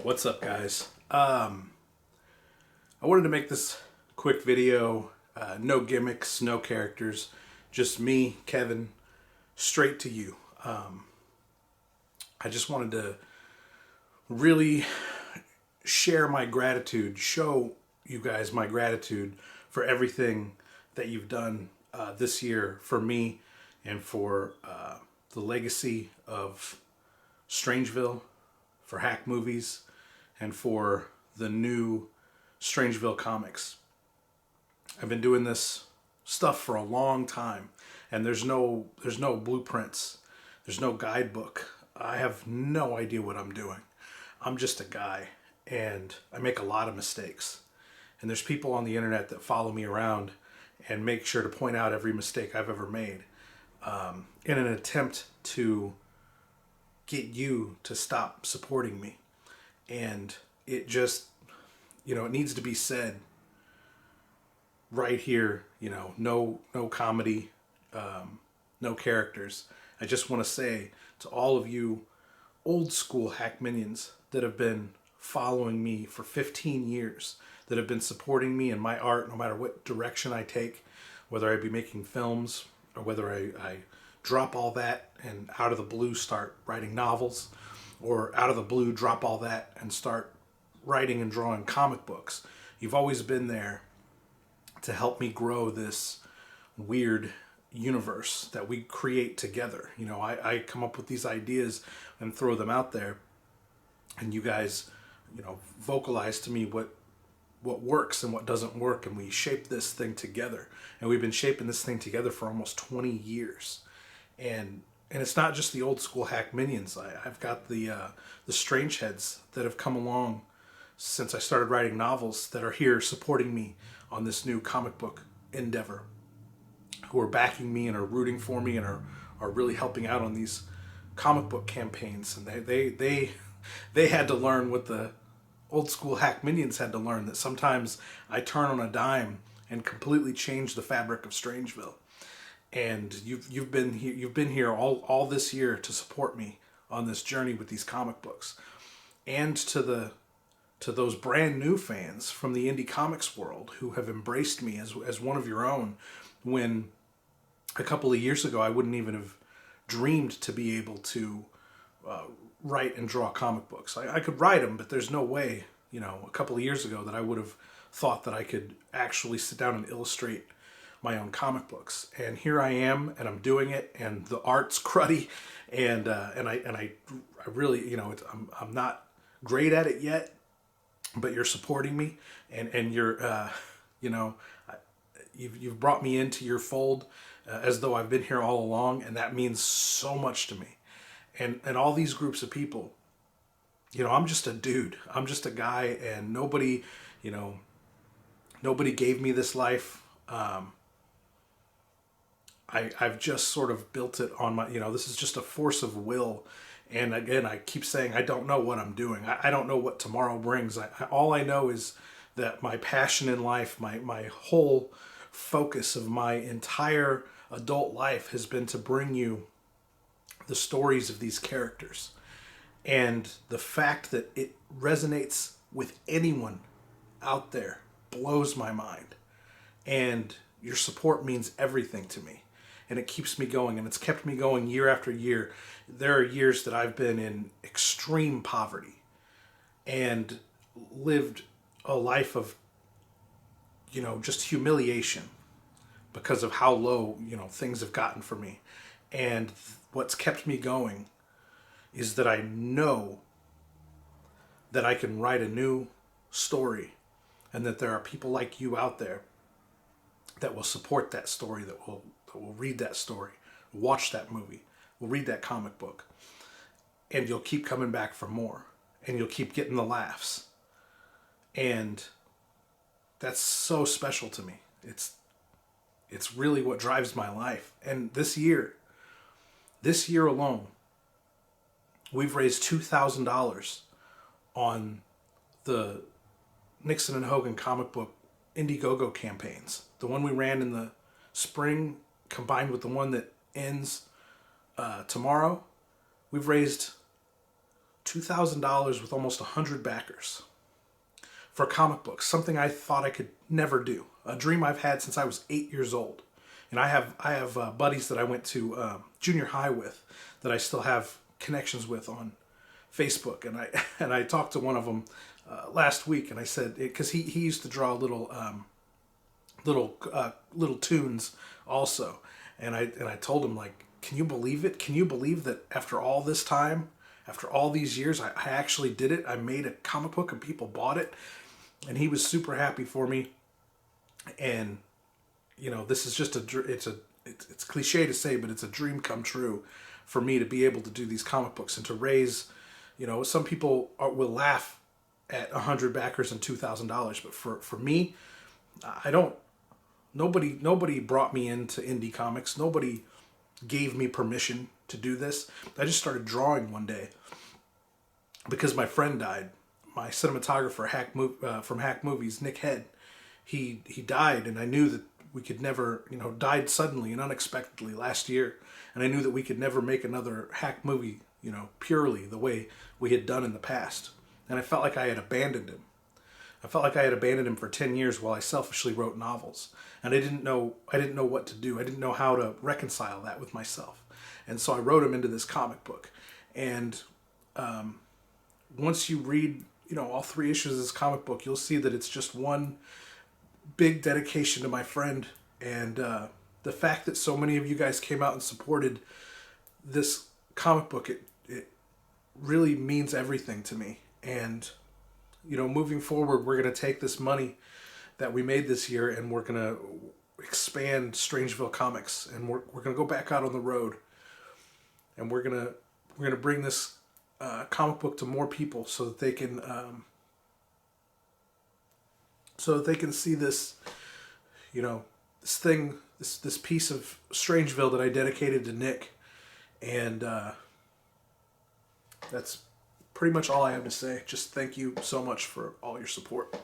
What's up, guys? I wanted to make this quick video. No gimmicks, no characters, just me, Kevin, straight to you. I just wanted to really share my gratitude, show you guys my gratitude for everything that you've done this year for me and for the legacy of Strangeville, for Hack Movies, and for the new Strangeville comics. I've been doing this stuff for a long time, and there's no blueprints, there's no guidebook. I have no idea what I'm doing. I'm just a guy, and I make a lot of mistakes. And there's people on the internet that follow me around and make sure to point out every mistake I've ever made, in an attempt to get you to stop supporting me. And it just, it needs to be said right here, no comedy, no characters. I just want to say to all of you old school hack minions that have been following me for 15 years, that have been supporting me in my art no matter what direction I take, whether I be making films or whether I drop all that and out of the blue start writing novels, or out of the blue drop all that and start writing and drawing comic books. You've always been there to help me grow this weird universe that we create together. I come up with these ideas and throw them out there, and you guys, vocalize to me what works and what doesn't work, and we shape this thing together. And we've been shaping this thing together for almost 20 years. And it's not just the old school hack minions. I've got the strange heads that have come along since I started writing novels, that are here supporting me on this new comic book endeavor, who are backing me and are rooting for me and are really helping out on these comic book campaigns. And they had to learn what the old school hack minions had to learn, that sometimes I turn on a dime and completely change the fabric of Strangeville. And you've been here all this year to support me on this journey with these comic books. And to those brand new fans from the indie comics world who have embraced me as one of your own, when a couple of years ago I wouldn't even have dreamed to be able to write and draw comic books. I could write them, but there's no way, a couple of years ago, that I would have thought that I could actually sit down and illustrate my own comic books. And here I am, and I'm doing it, and the art's cruddy, and I really, I'm not great at it yet, but you're supporting me, and you're, you've brought me into your fold, as though I've been here all along, and that means so much to me. And all these groups of people, I'm just a dude. I'm just a guy, and nobody gave me this life. I've just sort of built it on my, this is just a force of will. And again, I keep saying, I don't know what I'm doing. I don't know what tomorrow brings. All I know is that my passion in life, my whole focus of my entire adult life has been to bring you the stories of these characters. And the fact that it resonates with anyone out there blows my mind. And your support means everything to me. And it keeps me going, and it's kept me going year after year. There are years that I've been in extreme poverty and lived a life of, just humiliation because of how low, things have gotten for me. And what's kept me going is that I know that I can write a new story, and that there are people like you out there that will support that story, that will read that story, watch that movie, will read that comic book, and you'll keep coming back for more, and you'll keep getting the laughs. And that's so special to me. It's really what drives my life. And this year alone, we've raised $2,000 on the Nixon and Hogan comic book Indiegogo campaigns. The one we ran in the spring combined with the one that ends tomorrow, we've raised $2,000 with almost 100 backers for comic books, something I thought I could never do, a dream I've had since I was 8 years old. And I have buddies that I went to junior high with that I still have connections with on Facebook, and I talked to one of them last week, and I said, because he used to draw little tunes also, and I told him, like, can you believe it? Can you believe that after all this time, after all these years, I actually did it? I made a comic book and people bought it, and he was super happy for me. And this is just it's cliche to say, but it's a dream come true for me to be able to do these comic books and to raise, some people will laugh at 100 backers and $2,000, but for me, nobody brought me into indie comics. Nobody gave me permission to do this. I just started drawing one day because my friend died. My cinematographer from Hack Movies, Nick Head, he died, and I knew that we could never, died suddenly and unexpectedly last year, and I knew that we could never make another Hack movie, purely the way we had done in the past. And I felt like I had abandoned him. I felt like I had abandoned him for 10 years while I selfishly wrote novels. And I didn't know what to do. I didn't know how to reconcile that with myself. And so I wrote him into this comic book. And once you read, all 3 issues of this comic book, you'll see that it's just one big dedication to my friend. And the fact that so many of you guys came out and supported this comic book, it really means everything to me. And moving forward, we're going to take this money that we made this year and we're going to expand Strangeville Comics, and we're going to go back out on the road, and we're going to bring this comic book to more people so that they can see this, this thing, this piece of Strangeville that I dedicated to Nick. And that's pretty much all I have to say. Just thank you so much for all your support.